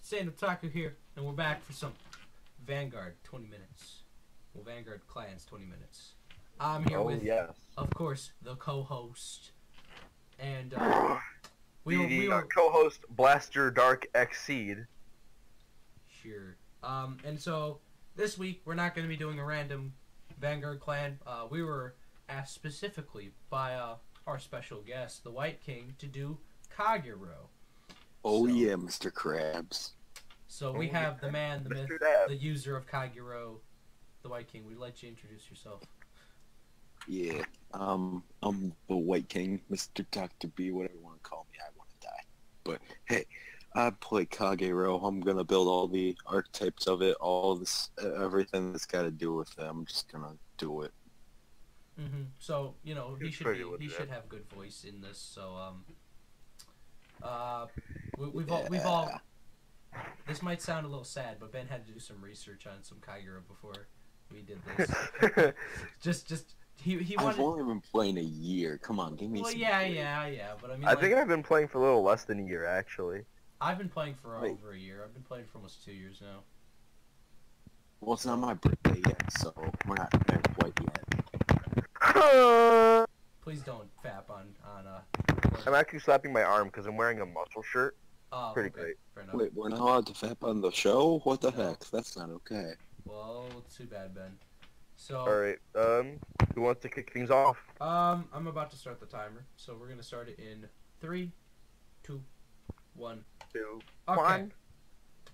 TheT-SaneOtaku here, and we're back for some Vanguard 20 minutes. Well, Vanguard Clans 20 minutes. I'm here with, yes. of course, the co-host, and the co-host Blaster Dark Exceed. Sure. And so this week we're not going to be doing a random Vanguard Clan. We were asked specifically by our special guest, the White King, to do Kagero. Oh yeah, Mr. Krabs. So we have the man, the myth, Dab. the user of Kagero, the White King. We'd let you introduce yourself. Yeah, I'm the White King, Mr. Dr. B, whatever you want to call me. I want to die. But hey, I play Kagero. I'm gonna build all the archetypes of it, all this, everything that's got to do with it. I'm just gonna do it. So you know he It's should pretty be, he legit. should have good voice in this. So we've all. This might sound a little sad, but Ben had to do some research on some Kagero before we did this. just he wanted. I've only been playing a year. Come on, give me Well, some. yeah. But I mean, I think I've been playing for a little less than a year, actually. I've been playing for Wait. over a year. I've been playing for almost 2 years now. Well, it's not my birthday yet, so we're not there quite yet. Please don't fap on. I'm actually slapping my arm because I'm wearing a muscle shirt. Oh, pretty okay, great. fair enough. Wait, we're not allowed to fap on the show? What the No. heck? That's not okay. Well, too bad, Ben. So Alright, who wants to kick things off? I'm about to start the timer. So we're gonna start it in 3, 2, 1. 2, Okay. 1.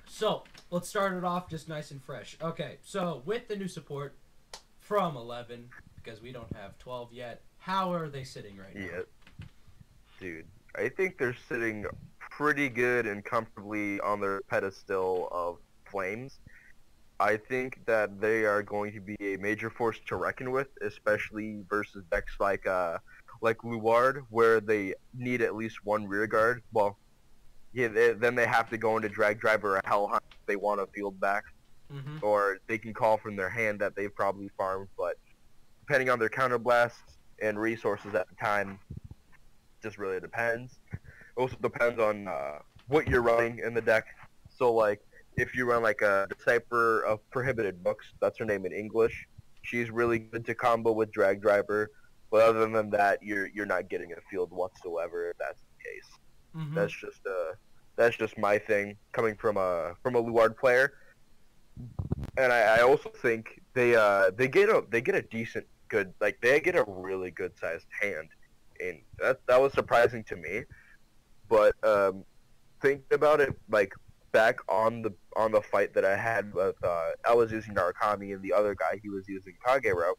So let's start it off just nice and fresh. Okay, so with the new support from 11, because we don't have 12 yet, how are they sitting right now? Yeah. Dude, I think they're sitting pretty good and comfortably on their pedestal of flames. I think that they are going to be a major force to reckon with, especially versus decks like Luard, where they need at least one rear guard. Well, yeah, then they have to go into Drag Driver or Hellhunt if they want a field back, or they can call from their hand that they've probably farmed. But depending on their counterblasts and resources at the time, just really depends. It also depends on what you're running in the deck. So like, if you run like a Decipher of Prohibited Books, that's her name in English, she's really good to combo with Drag Driver. But other than that, you're not getting a field whatsoever if that's the case. That's just my thing coming from a Luard player. And I also think they get a decent good, like they get a really good sized hand, and that was surprising to me. But thinking about it, like back on the fight that I had with I was using Narukami and the other guy he was using Kagero,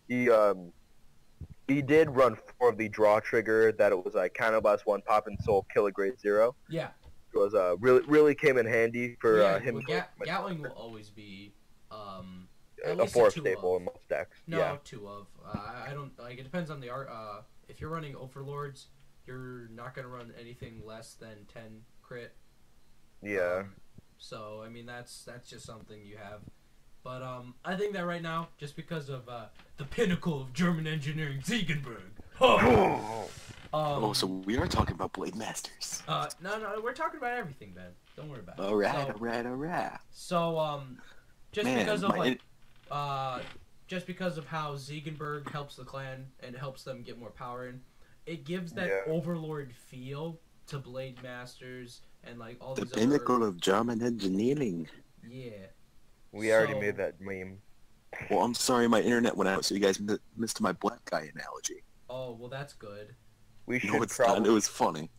he did run 4 of the draw trigger that it was like counterblast 1 pop and soul kill a grade 0. Yeah. It was really came in handy for him. Well, Gatling will always be at a least 4 a 2 staple of. in most decks. No, Yeah. 2 of. I don't like. It depends on the art. If you're running Overlords, you're not gonna run anything less than 10 crit. Yeah. So I mean that's just something you have. But I think that right now, just because of the pinnacle of German engineering, Ziegenberg. Oh, so we are talking about Blade Masters. No, we're talking about everything, Ben. Don't worry about it. Alright. So, just Man, because of just because of how Ziegenberg helps the clan and helps them get more power in, it gives that Overlord feel to Blade Masters and like all The these pinnacle of German engineering. Yeah. We already made that meme. Well, I'm sorry my internet went out, so you guys missed my black guy analogy. Oh, well, that's good. We should No, it's not. It was funny.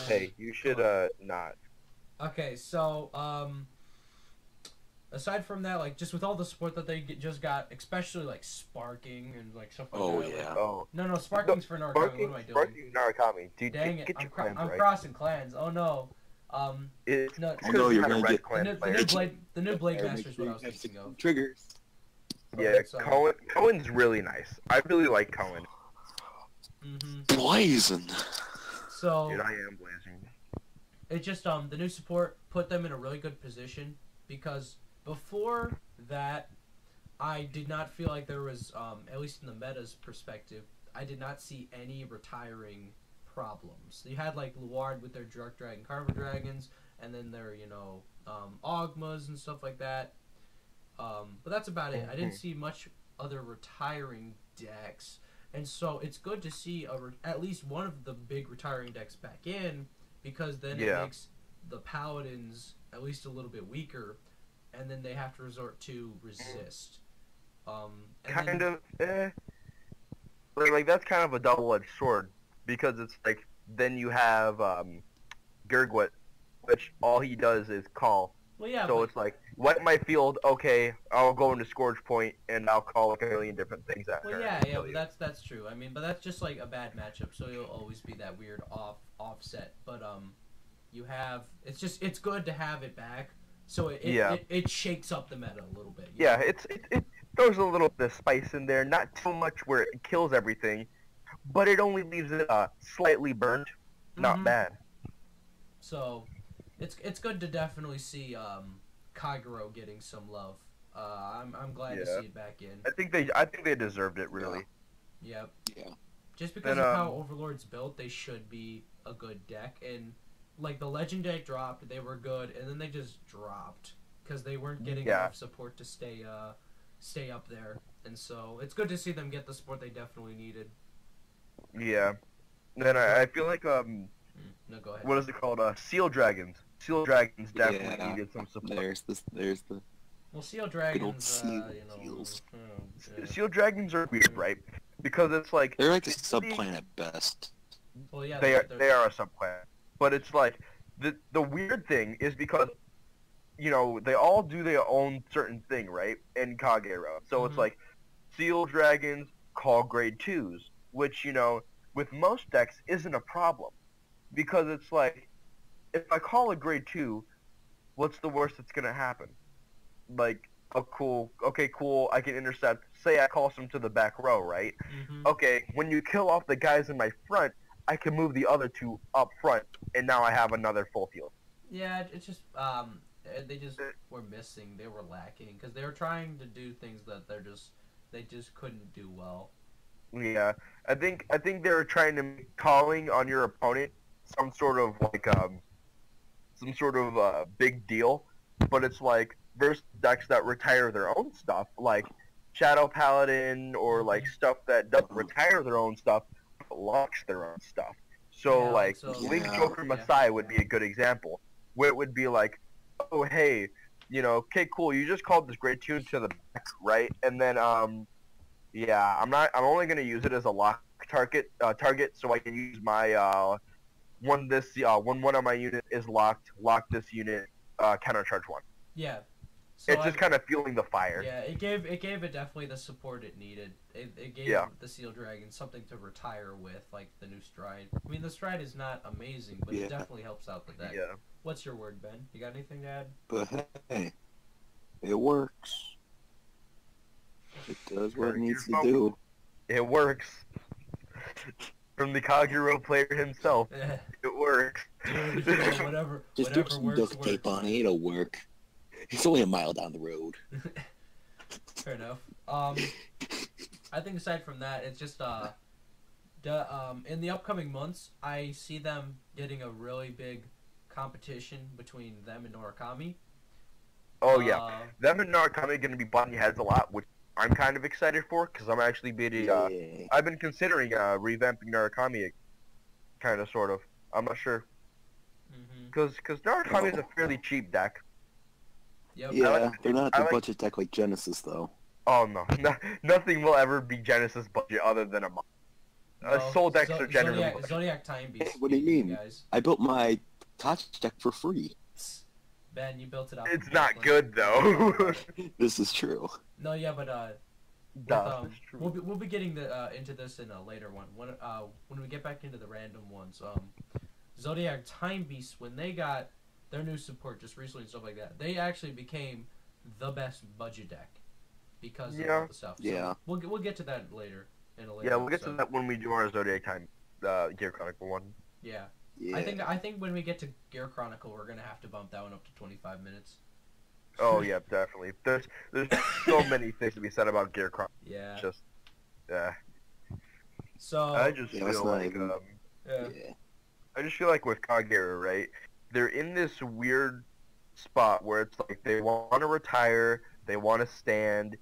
Hey, you should not. Okay, so aside from that, like just with all the support that they just got, especially like sparking and like stuff like that. Oh like- yeah. Oh, No, sparking's for Narukami. What am I doing? Sparking Narukami. Dude, Dang get it! your clans I'm right. crossing clans. Oh no. It's No, it's Oh, 'cause no, you're you're not a gonna red get- clan the player. new Blade Make Master is sure what I you was have thinking of. triggers. Yeah, So- Cohen's really nice. I really like Cohen. Blazing. So Dude, I am blazing. it just the new support put them in a really good position because before that, I did not feel like there was at least in the meta's perspective, I did not see any retiring problems. You had like Luard with their Dark Dragon, Carver Dragons, and then their Ogmas and stuff like that. But that's about it. I didn't see much other retiring decks, and so it's good to see at least one of the big retiring decks back in, because then it makes the Paladins at least a little bit weaker, and then they have to resort to resist. Like that's kind of a double-edged sword, because it's like then you have Gurgwit, which all he does is call. Well, yeah. So it's like, wet my field, okay, I'll go into Scourge Point, and I'll call like a million different things after. Well, yeah, but that's true. I mean, but that's just like a bad matchup, so you'll always be that weird offset. But it's good to have it back, so it shakes up the meta a little bit. Yeah, it throws a little bit of spice in there, not too much where it kills everything, but it only leaves it slightly burnt, not bad. So, it's good to definitely see Kagero getting some love. I'm glad to see it back in. I think they deserved it, really. Yep. Yeah. Just because of how Overlord's built, they should be a good deck. And like the Legend deck dropped, they were good, and then they just dropped because they weren't getting enough support to stay up there. And so it's good to see them get the support they definitely needed. Yeah. Then I feel like No, go ahead. what is it called? Seal Dragons. Seal Dragons definitely needed some support. There's the Well, Seal Dragons, seals. Seal Dragons are weird, right? Because it's like they're like a subplanet at best. Well, yeah, they are a subplanet, but it's like the weird thing is because they all do their own certain thing, right? In Kagero, so it's like Seal Dragons call grade 2s, which with most decks isn't a problem, because it's like if I call a grade 2, what's the worst that's gonna happen? Like, cool, I can intercept. Say I call some to the back row, right? Okay, when you kill off the guys in my front, I can move the other 2 up front, and now I have another full field. Yeah, it's just they just were missing. They were lacking because they were trying to do things that they just couldn't do well. Yeah, I think they were trying to make calling on your opponent some sort of big deal, but it's like versus decks that retire their own stuff, like Shadow Paladin, or like stuff that doesn't retire their own stuff but locks their own stuff. So Link Joker Masai would be a good example, where it would be like, oh hey, okay cool, you just called this grade 2 to the back, right? And then I'm only gonna use it as a lock target, so I can use my when one of my unit is lock this unit, counter charge 1. Yeah. So it's just kind of fueling the fire. Yeah, it gave it definitely the support it needed. It gave the Seal Dragon something to retire with, like the new Stride. I mean, the Stride is not amazing, but it definitely helps out the deck. Yeah. What's your word, Ben? You got anything to add? But hey, it works. It does what it needs to do. It works. From the Kagero player himself, it works. Dude, whatever Just some works, duct tape on it, it'll work. It's only a mile down the road. Fair enough. I think aside from that, it's just in the upcoming months, I see them getting a really big competition between them and Norakami. Oh yeah, them and Norakami are going to be butting heads a lot, which I'm kind of excited for, because I'm actually I've been considering revamping Norakami, kind of, sort of. I'm not sure. Because Norakami is a fairly cheap deck. Yep. Yeah, they're not the budget deck like Genesis, though. Oh no, nothing will ever be Genesis budget other than Soul decks are generally Zodiac Time Beast. Hey, what do you mean? Guys. I built my Koch deck for free. Ben, you built it up. It's not good though. This is true. No, yeah, but true. we'll be getting into this in a later one. When we get back into the random ones, Zodiac Time Beast, when they got their new support just recently and stuff like that, they actually became the best budget deck because of all the stuff. So we'll get to that later in a later. Yeah, we'll get to that when we do our Zodiac Time Gear Chronicle one. Yeah. Yeah. I think when we get to Gear Chronicle, we're gonna have to bump that one up to 25 minutes. Oh yeah, definitely. There's so many things to be said about Gear Chronicle. Yeah. Just So I just feel like Yeah. Yeah. I just feel like with Kagero, right? They're in this weird spot where it's like they want to retire, they want to stand,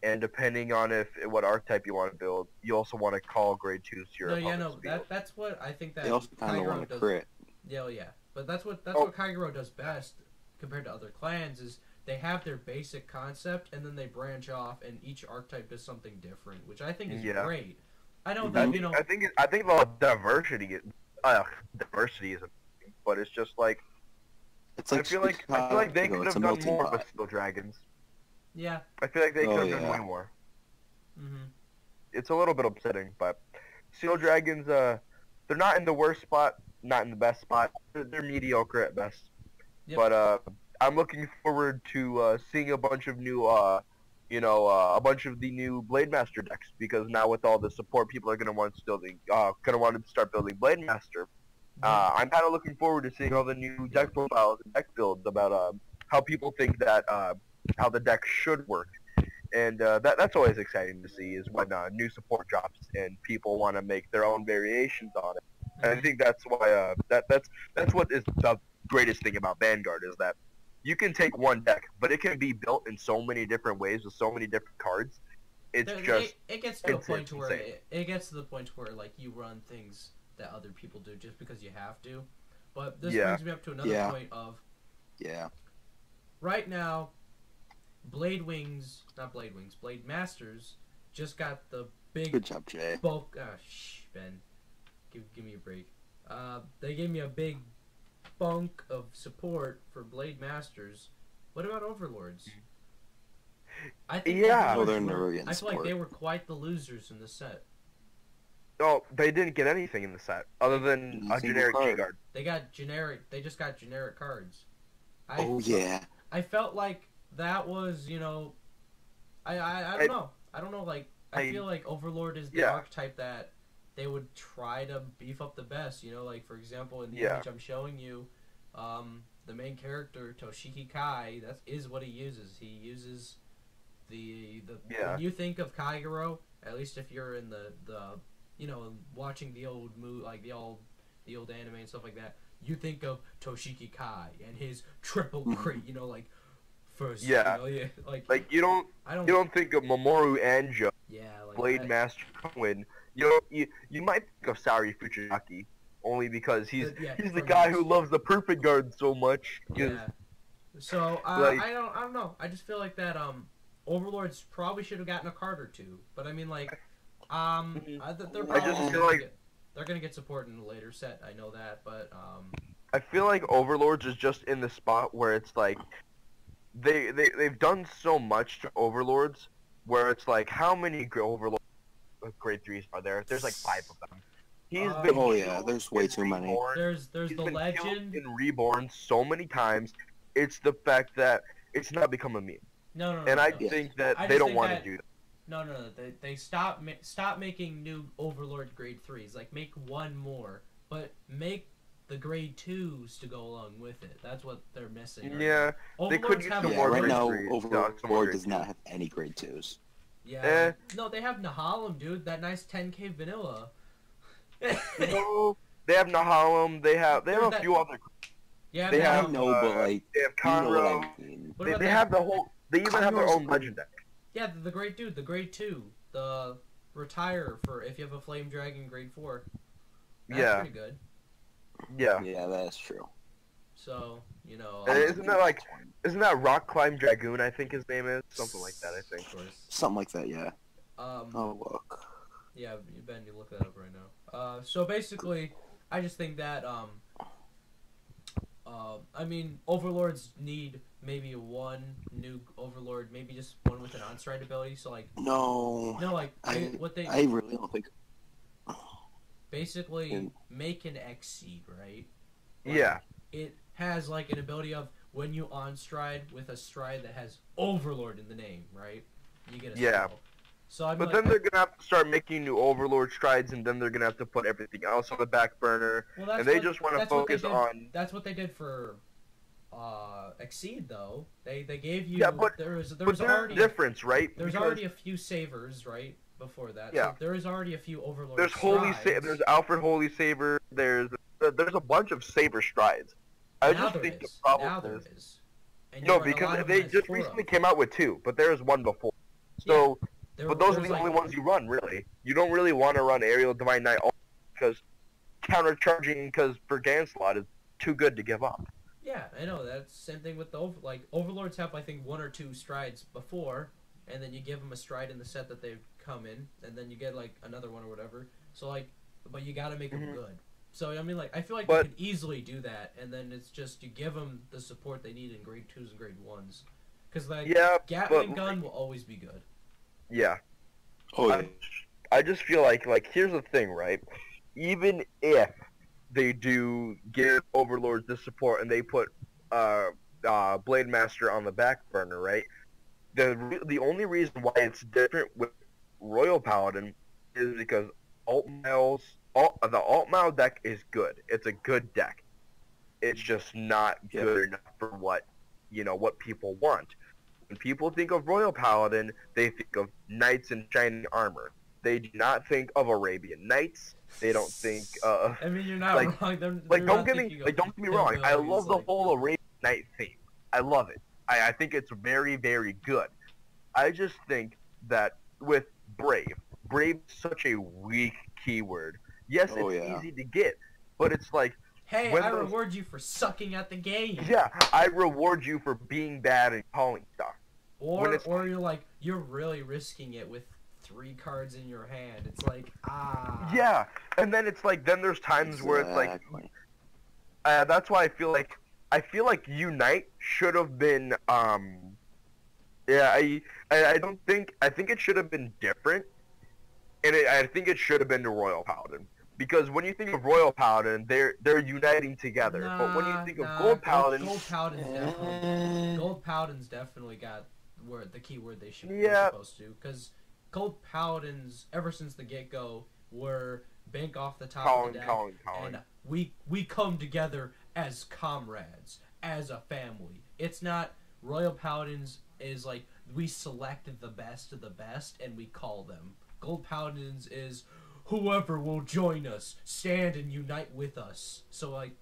and depending on what archetype you want to build, you also want to call grade 2s to your No, yeah, opponent's no, field. that's what I think that They also kind of Kagero want to does. crit. Yeah, yeah, but that's what Oh. Kagero does best compared to other clans is they have their basic concept and then they branch off and each archetype does something different, which I think is Yeah. great. I know Mhm. that you know. I think the diversity is amazing, but it's just like It's like I feel like they Chicago, could it's have a done melting more pot. with Steel Dragons. Yeah. I feel like they Oh, could have done yeah. way more. Mm-hmm. It's a little bit upsetting, but Steel Dragons, they're not in the worst spot, not in the best spot. They're mediocre at best. Yep. But I'm looking forward to seeing a bunch of new, a bunch of the new Blade Master decks because now with all the support, people are gonna want to start building Blade Master. I'm kind of looking forward to seeing all the new deck profiles and deck builds about how people think that how the deck should work. And that's always exciting to see is when new support drops and people want to make their own variations on it. And I think that's why that's what is the greatest thing about Vanguard is that you can take one deck, but it can be built in so many different ways with so many different cards. It's just it gets to a point to where insane. it gets to the point where like you run things that other people do just because you have to. But this Yeah. brings me up to another Yeah. point of Yeah. right now, Blade Masters just got the big Good job, Jay. bulk. Ben, give me a break. They gave me a big bunk of support for Blade Masters. What about Overlords? I think Yeah. Oh, Overlords they're were- never getting I feel like support. they were quite the losers in the set. Oh, they didn't get anything in the set other than a Single generic card. G-Guard. They just got generic cards. Oh, yeah. I felt like that was, I don't know. I don't know, like, I feel like Overlord is the Yeah. archetype that they would try to beef up the best, like, for example, in the Yeah. image I'm showing you, the main character, Toshiki Kai, that is what he uses. He uses the Yeah. when you think of Kagero, at least if you're in the watching the old like the old anime and stuff like that, you think of Toshiki Kai and his triple crit, like first, Yeah. Like you don't think of Mamoru Anjo, yeah, like Blade that. Master Cohen. You might think of Sari Fujinaki only because he's Yeah, the from guy this. who loves the perfect guard so much. 'Cause, Yeah. So like- I don't know. I just feel like that Overlords probably should have gotten a card or two, but I mean like they're I probably just feel like- they're gonna get support in a later set. I know that, but I feel like Overlords is just in the spot where it's like they've done so much to Overlords where it's like how many Overlords grade 3s are there? There's like 5 of them. He's been Oh, yeah, killed there's way and too many. reborn. there's He's the been killed legend. and reborn so many times. It's the fact that it's not become a meme, No, and I no. think that I they just don't think want that- to do that. No. They stop making new Overlord grade 3s. Like make one more, but make the grade 2s to go along with it. That's what they're missing. Right Yeah, now. they could Overlords use have some Yeah, more right grade now, threes. No, some more Overlord grade does not twos. have any grade 2s. Yeah. Eh. No, they have Nahalem, dude. That nice 10k vanilla. No, they have Nahalem. They have There's a that- few other. Yeah, They but have, I know, but like, They have you know what Conroe. I mean. what They, about they that? have the whole. They even have their Conroe's own good. legend deck. Yeah, the grade dude, the grade 2, the retire for if you have a flame dragon grade 4. That's Yeah. pretty good. Yeah. Yeah, that's true. So Isn't that Rock Climb Dragoon? I think his name is something like that. I think. Of course. Something like that, yeah. Um. Oh, look. Yeah, Ben, you look that up right now. So basically, I just think that I mean, Overlords need maybe one new Overlord, maybe just one with an on-stride ability. So like, No. like I they I really don't think. basically Mm. make an Exceed, right? Like, Yeah. It has like an ability of when you on-stride with a stride that has Overlord in the name, right? You get a Yeah. skill. So I'm But like, then they're gonna have to start making new Overlord strides, and then they're gonna have to put everything else on the back burner, well, that's and they what- just want to that's what they focus did- on. That's what they did for Exceed, though. They gave you Yeah, but- there was But there's a already difference, right? there's Because- already a few savers, right? before that. Yeah. So there is already a few Overlord There's strides. there's Alfred Holy Saber. There's a bunch of Saber strides. I Now just there think the is. problem Now there is is. And no, you're right, a lot because of they them has just 4 recently of. came out with 2, but there was one before. Yeah. So, but those are There's the like, only ones you run, really. You don't really want to run Aerial Divine Knight because countercharging because for Ganslot is too good to give up. Yeah, I know. That's the same thing with the Overlords have I think 1 or 2 strides before, and then you give them a stride in the set that they come in, and then you get like another one or whatever. So like, but you got to make them good. So I mean, like I feel like you could easily do that, and then it's just you give them the support they need in grade 2s and grade 1s, because like Gatling gun will always be good. Yeah. Oh yeah. I just feel like here's the thing, right? Even if they do give Overlords the support and they put Blade Master on the back burner, right? The only reason why it's different with Royal Paladin is because the Alt Mile deck is good. It's a good deck. It's just not good enough for what people want. When people think of Royal Paladin, they think of knights in shining armor. They do not think of Arabian Nights. They don't think. I mean, you're not wrong. Don't get me wrong. I love the whole Arabian Night theme. I love it. I think it's very, very good. I just think that with Brave is such a weak keyword. Yes, it's easy to get, but it's like. Hey, I reward you for sucking at the game. Yeah, I reward you for being bad and calling stuff. Or you're like, you're really risking it with 3 cards in your hand. It's like, Yeah, and then it's like, then there's times where it's like, that's why I feel like Unite should have been, I think it should have been different, and I think it should have been the Royal Paladin. Because when you think of Royal Paladin, they're uniting together. But when you think of Gold Paladin, Gold Paladin's definitely got the keyword they should be supposed to. Because Gold Paladins, ever since the get-go, were bank off the top of the deck, and we come together as comrades, as a family. It's not Royal Paladins is like we select the best of the best and we call them. Gold Paladins is whoever will join us, stand and unite with us. So like,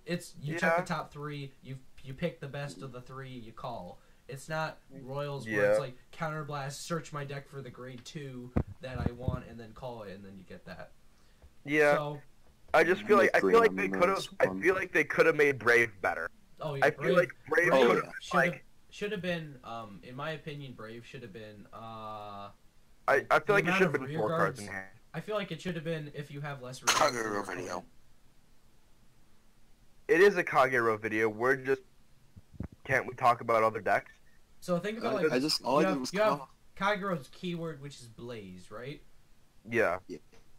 it's check the top 3, you pick the best of the 3, you call. It's not Royals where it's like counterblast, search my deck for the grade 2 that I want, and then call it, and then you get that. Yeah. So, I just feel like they could have made Brave better. Oh yeah, feel like Brave should have been in my opinion Brave should have been I feel like it should have been 4 cards in hand. I feel like it should have been if you have less Kagero video. It is a Kagero video. Can't we talk about other decks? So think about you have Kagero's keyword, which is Blaze, right? Yeah.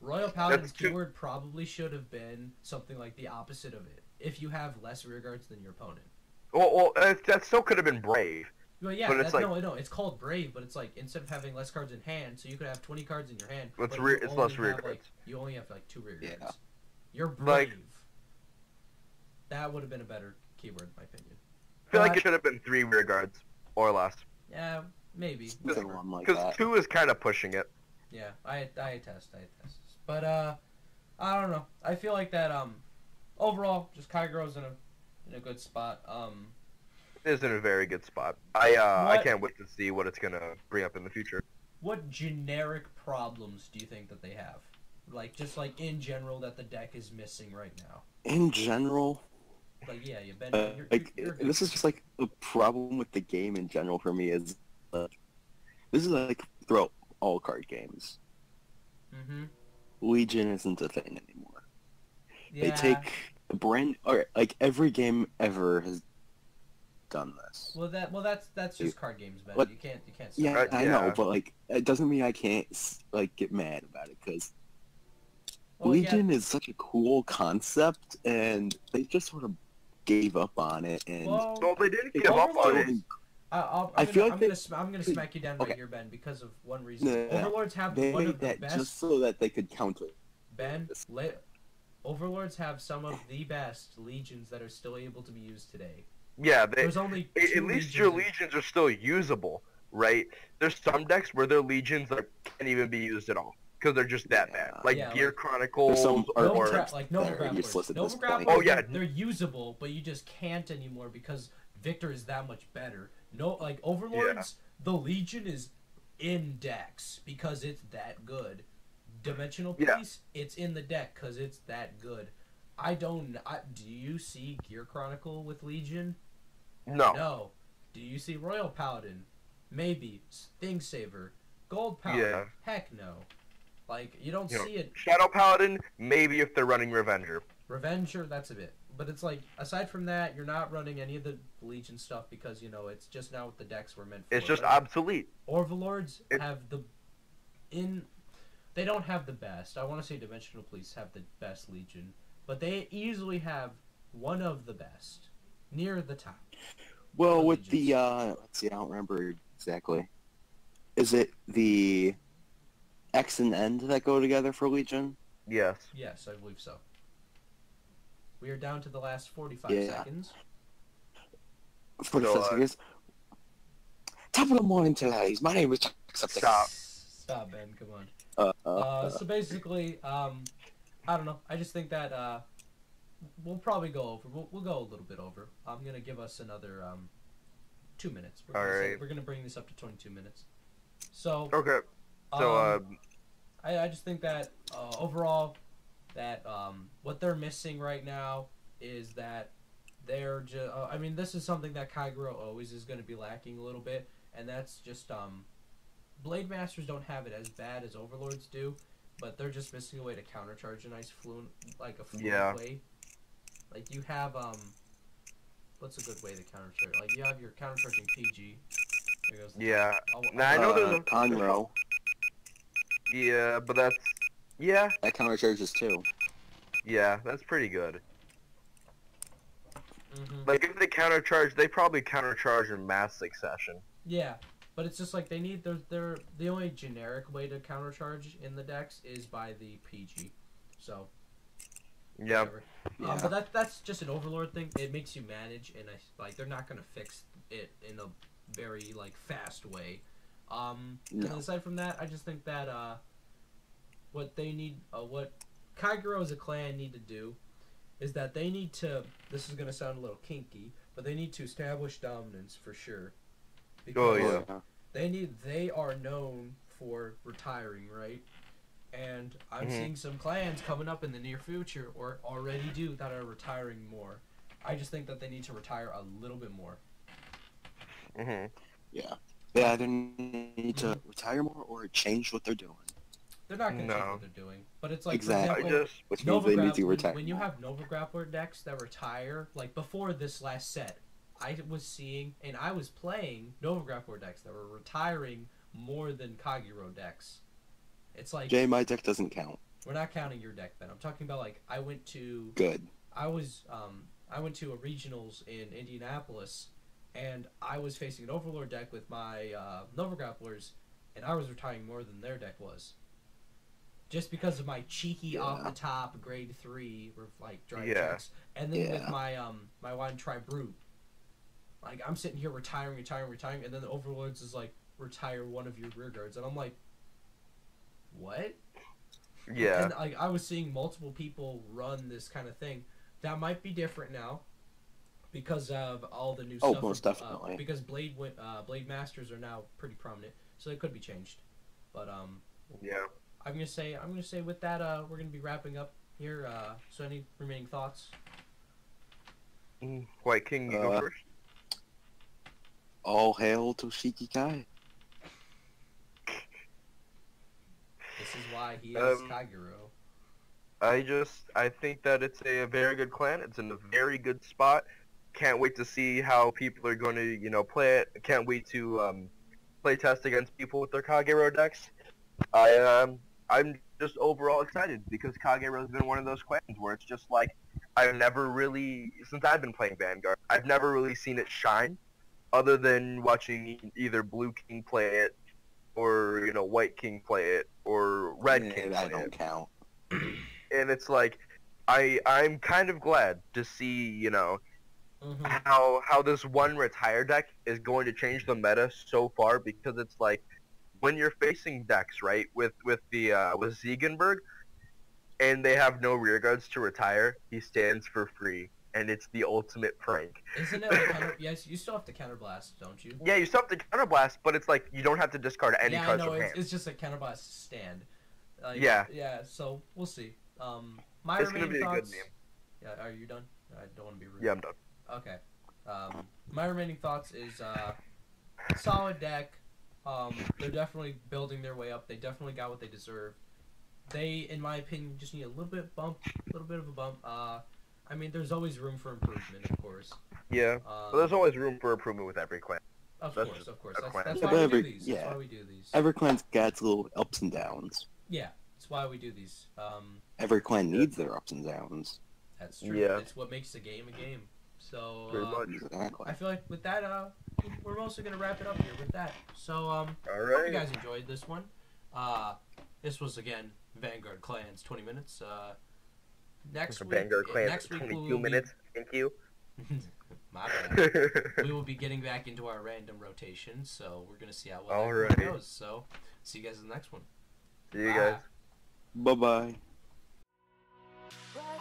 Royal Paladin's keyword probably should have been something like the opposite of it. If you have less rear guards than your opponent. Well, that still could have been Brave. Well, yeah, no, it's called Brave, but it's like instead of having less cards in hand, so you could have 20 cards in your hand. It's less rear guards. You only have like 2 rear guards. You're Brave. That would have been a better keyword, in my opinion. I feel like it should have been 3 rear guards or less. Yeah, maybe. Because 2 is kind of pushing it. Yeah, I attest. But I don't know. I feel like that overall, just Kagero's in a good spot. It is in a very good spot. I can't wait to see what it's gonna bring up in the future. What generic problems do you think that they have? Like just like in general that the deck is missing right now. In general. Like yeah, you've been. This is just like a problem with the game in general for me is, this is like throughout all card games. Mm-hmm. Legion isn't a thing anymore. Yeah. They take like every game ever has done this. Well, that's just card games, Ben. You can't. Yeah, I know, but like it doesn't mean I can't like get mad about it because Legion is such a cool concept, and they just sort of gave up on it. And they didn't give up on it. I'm gonna smack you down right here, Ben, because of one reason. Overlords have one of the best. Just so that they could counter. Ben, Overlords have some of the best legions that are still able to be used today. Yeah, there's only at least your legions are still usable. right? There's some decks where their legions can't even be used at all because they're just that bad. Like Yeah, Gear like- Chronicles some or that are useless at this point. Oh, yeah. they're usable, but you just can't anymore because Victor is that much better. No, like Overlords, the Legion is in decks because it's that good. Dimensional Police, it's in the deck because it's that good. Do you see Gear Chronicle with Legion? No. No. Do you see Royal Paladin? Maybe. Thing Saver. Gold Paladin? Yeah. Heck no. Like, you don't You know, see it. Shadow Paladin, maybe if they're running Revenger. Revenger, that's a bit. But it's like, aside from that, you're not running any of the Legion stuff because, you know, it's just not what the decks were meant for. It's just obsolete. Overlords have they don't have the best. I want to say Dimensional Police have the best Legion. But they easily have one of the best. Near the top. Well, with the, let's see, I don't remember exactly. Is it the X and End that go together for Legion? Yes. Yes, I believe so. We are down to the last 45 seconds. 45 seconds. Top of the morning to ladies. My name is Stop. Stop, Ben. Come on. So basically, I don't know. I just think that we'll probably go over. We'll go a little bit over. I'm gonna give us another 2 minutes. We're gonna bring this up to 22 minutes. So Okay. So I just think that overall, that what they're missing right now is that they're just. I mean, this is something that Kagero always is going to be lacking a little bit, and that's just Blade Masters don't have it as bad as Overlords do, but they're just missing a way to countercharge a nice fluent way. Like you have what's a good way to countercharge? Like you have your countercharging PG. There goes I know there's a Conroe. Yeah, but that's That countercharges too. Yeah, that's pretty good. Mm-hmm. Like if they countercharge, they probably countercharge in mass succession. Yeah, but it's just like they need they're the only generic way to countercharge in the decks is by the PG. So Yeah. Yeah. But that's just an Overlord thing. It makes you manage, and they're not gonna fix it in a very fast way. And aside from that, I just think that what they need, what Kagero as a clan need to do, is that they need to. This is gonna sound a little kinky, but they need to establish dominance for sure. Because they are known for retiring, right? And I'm seeing some clans coming up in the near future, or already do, that are retiring more. I just think that they need to retire a little bit more. Mm-hmm. Yeah. They either need to retire more or change what they're doing. They're not going to change what they're doing. But it's like, exactly. for example, which means they need to retire. When you have Nova Grappler decks that retire, like before this last set, I was seeing, and I was playing Nova Grappler decks that were retiring more than Kagero decks. It's like... Jay, my deck doesn't count. We're not counting your deck, Ben. I'm talking about, I went to... Good. I went to a regionals in Indianapolis, and I was facing an Overlord deck with my Nova Grapplers, and I was retiring more than their deck was. Just because of my cheeky off-the-top grade 3 drive checks. And then with my my Wine Tri-Brute. I'm sitting here retiring, and then the Overlords is retire one of your rear guards, and I'm like, what? Yeah. And I was seeing multiple people run this kind of thing. That might be different now because of all the new stuff. Oh, most definitely. Because Blade Masters are now pretty prominent, so it could be changed. But yeah. I'm gonna say with that we're gonna be wrapping up here. So any remaining thoughts? White King, you go first. All hail Toshiki Kai. This is why he is Kagero. I think that it's a very good clan. It's in a very good spot. Can't wait to see how people are going to, play it. Can't wait to play test against people with their Kagero decks. I'm just overall excited because Kagero's been one of those clans where it's just I've never really, since I've been playing Vanguard, I've never really seen it shine, other than watching either Blue King play it, or White King play it, or Red King play it. That don't count. And it's I'm kind of glad to see how this one retire deck is going to change the meta so far, because it's like when you're facing decks, right, with Ziegenberg, and they have no rear guards to retire, he stands for free, and it's the ultimate prank. Isn't it like yes, you still have to counterblast, don't you? Yeah, you still have to counterblast, but it's like you don't have to discard any yeah, cards no, from hand. it's just a counterblast stand. Yeah. Yeah, so we'll see. My It's gonna remaining be a thoughts. good name. Yeah, are you done? I don't want to be rude. Yeah, I'm done. Okay. My remaining thoughts is solid deck. They're definitely building their way up. They definitely got what they deserve. They, in my opinion, just need a little bit of a bump. I mean, there's always room for improvement, of course. Yeah, but there's always room for improvement with every clan. Of course. That's Yeah, why we but do these. yeah. That's why we do these. Every clan's got its little ups and downs. Yeah, that's why we do these. Every clan needs their ups and downs. That's true. Yeah. It's what makes the game a game. So Pretty much. Exactly. I feel like with that, we're mostly gonna wrap it up here with that. So All hope right. you guys enjoyed this one. This was again Vanguard Clans 20 minutes. Next week, Vanguard Clans, next week 22 minutes. Thank you. My bad. We will be getting back into our random rotation, so we're gonna see how well that Alrighty. goes. So see you guys in the next one. See you Bye. guys. Bye-bye. Right.